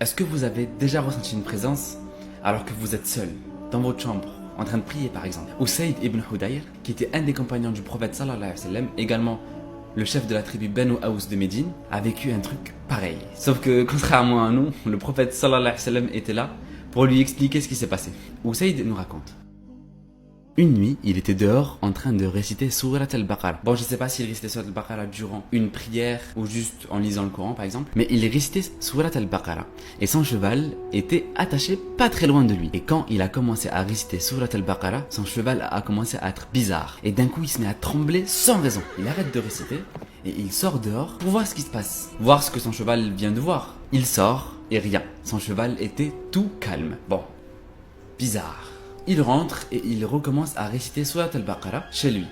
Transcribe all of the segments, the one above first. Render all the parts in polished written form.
Est-ce que vous avez déjà ressenti une présence alors que vous êtes seul, dans votre chambre, en train de prier par exemple? Usayd ibn Hudayr, qui était un des compagnons du prophète sallallahu alayhi wa sallam, également le chef de la tribu Banu Aous de Médine, a vécu un truc pareil. Sauf que contrairement à nous, le prophète sallallahu alayhi wa sallam était là pour lui expliquer ce qui s'est passé. Usayd nous raconte. Une nuit, il était dehors en train de réciter Surat al-Baqarah. Bon, je sais pas s'il récitait Surat al-Baqarah durant une prière ou juste en lisant le Coran par exemple, mais il récitait Surat al-Baqarah. Et son cheval était attaché pas très loin de lui. Et quand il a commencé à réciter Surat al-Baqarah, son cheval a commencé à être bizarre. Et d'un coup, il se met à trembler sans raison. Il arrête de réciter et il sort dehors pour voir ce qui se passe. Voir ce que son cheval vient de voir. Il sort et rien. Son cheval était tout calme. Bon, bizarre. Il rentre et il recommence à réciter Surat al-Baqarah chez lui.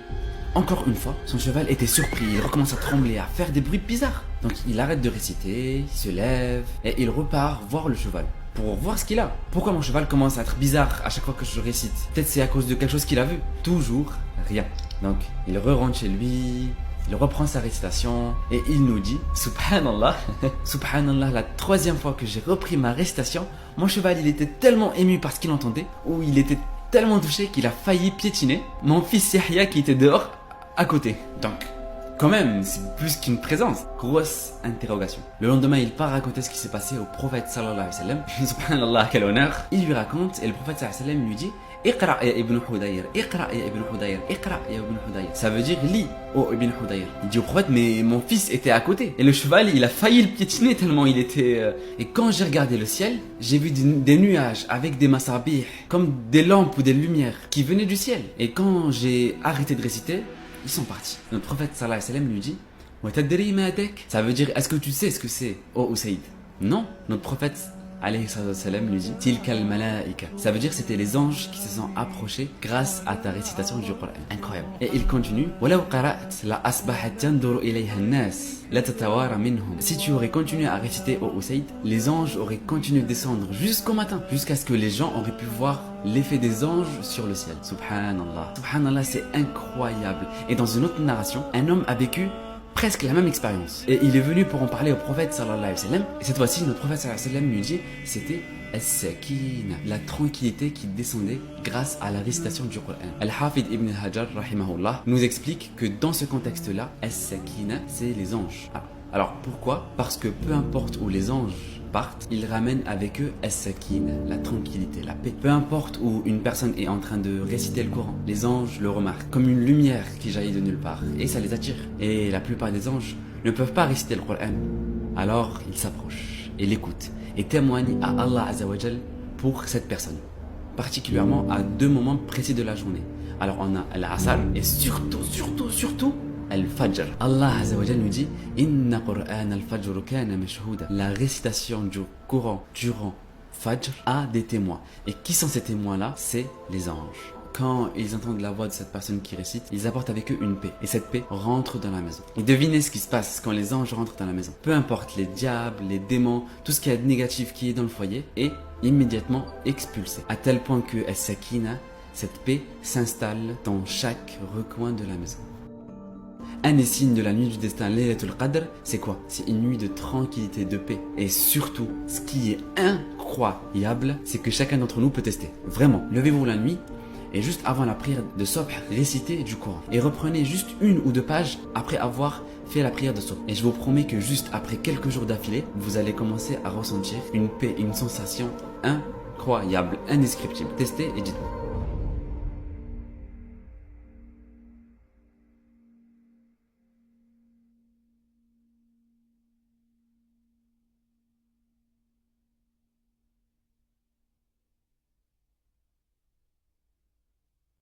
Encore une fois, son cheval était surpris, il recommence à trembler, à faire des bruits bizarres. Donc il arrête de réciter, il se lève et il repart voir le cheval pour voir ce qu'il a. Pourquoi mon cheval commence à être bizarre à chaque fois que je récite? Peut-être c'est à cause de quelque chose qu'il a vu. Toujours rien. Donc il rentre chez lui, il reprend sa récitation et il nous dit, subhanallah, subhanallah, la troisième fois que j'ai repris ma récitation, mon cheval il était tellement ému par ce qu'il entendait, ou il était tellement touché qu'il a failli piétiner mon fils Yahya qui était dehors à côté. Donc, quand même, c'est plus qu'une présence. Grosse interrogation. Le lendemain, il part raconter ce qui s'est passé au prophète sallallahu alayhi wa sallam. Subhanallah, quel honneur. Il lui raconte et le prophète sallallahu alayhi wa sallam lui dit, Iqra ya ibn Hudayr, Iqra ya ibn Hudayr, Iqra ya ibn Hudayr. Ça veut dire lis, oh ibn Hudayr. Il dit au prophète, mais mon fils était à côté. Et le cheval, il a failli le piétiner tellement il était... Et quand j'ai regardé le ciel, j'ai vu des nuages avec des masabih, comme des lampes ou des lumières qui venaient du ciel. Et quand j'ai arrêté de réciter, ils sont partis. Notre prophète sallallahu alayhi wa sallam lui dit, wa tadri ma adak. Ça veut dire, est-ce que tu sais ce que c'est, oh Usayd? Non. Notre prophète alayhi wa sallam lui dit, tilkal malaika. Ça veut dire c'était les anges qui se sont approchés grâce à ta récitation du Coran. Incroyable. Et il continue, walaw qara'at la asbahat yanzuru ilayha an-nas la tatawara minhum. Si tu aurais continué à réciter au Usayd, les anges auraient continué de descendre jusqu'au matin, jusqu'à ce que les gens auraient pu voir l'effet des anges sur le ciel. Subhanallah. Subhanallah, c'est incroyable. Et dans une autre narration, un homme a vécu presque la même expérience. Et il est venu pour en parler au prophète sallallahu alayhi wa sallam. Et cette fois-ci, notre prophète sallallahu alayhi wa sallam lui dit, c'était as-sakina, la tranquillité qui descendait grâce à la récitation du Coran. Al-Hafid ibn Hajar, rahimahullah, nous explique que dans ce contexte-là, as-sakina, c'est les anges. Alors pourquoi? Parce que peu importe où les anges partent, ils ramènent avec eux as-sakina, la tranquillité, la paix. Peu importe où une personne est en train de réciter le Coran, les anges le remarquent comme une lumière qui jaillit de nulle part et ça les attire. Et la plupart des anges ne peuvent pas réciter le Coran. Alors ils s'approchent et l'écoutent et témoignent à Allah Azzawajal pour cette personne, particulièrement à deux moments précis de la journée. Alors on a l'Asr et surtout Al-Fajr. Allah Azzawajal nous dit, Inna Qur'an al-Fajr kana mashhouda. La récitation du Coran durant Fajr a des témoins. Et qui sont ces témoins-là? C'est les anges. Quand ils entendent la voix de cette personne qui récite, ils apportent avec eux une paix. Et cette paix rentre dans la maison. Et devinez ce qui se passe quand les anges rentrent dans la maison. Peu importe les diables, les démons, tout ce qui est négatif qui est dans le foyer est immédiatement expulsé. À tel point que As-Sakina, cette paix, s'installe dans chaque recoin de la maison. Un des signes de la nuit du destin, Laylatul Qadr, c'est quoi? C'est une nuit de tranquillité, de paix. Et surtout, ce qui est incroyable, c'est que chacun d'entre nous peut tester. Vraiment, levez-vous la nuit et juste avant la prière de Subh, récitez du Coran. Et reprenez juste une ou deux pages après avoir fait la prière de Subh. Et je vous promets que juste après quelques jours d'affilée, vous allez commencer à ressentir une paix, une sensation incroyable, indescriptible. Testez et dites-moi.